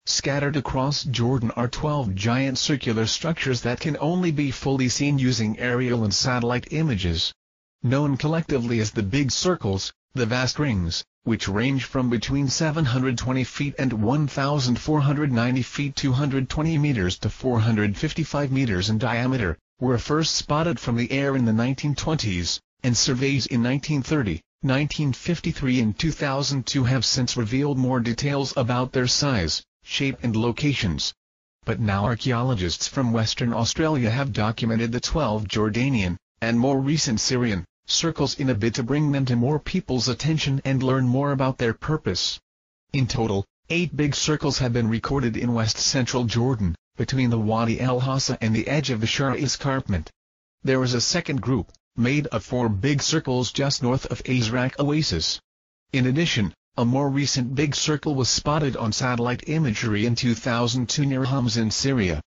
Scattered across Jordan are 12 giant circular structures that can only be fully seen using aerial and satellite images. Known collectively as the Big Circles, the vast rings, which range from between 720 feet and 1,490 feet 220 meters to 455 meters in diameter, were first spotted from the air in the 1920s, and surveys in 1930, 1953 and 2002 have since revealed more details about their size, shape and locations. But now archaeologists from Western Australia have documented the 12 Jordanian, and more recent Syrian, circles in a bid to bring them to more people's attention and learn more about their purpose. In total, 8 big circles have been recorded in west-central Jordan, between the Wadi El Hassa and the edge of the Shara Escarpment. There is a second group, made of 4 big circles just north of Azraq Oasis. In addition, a more recent big circle was spotted on satellite imagery in 2002 near Homs in Syria.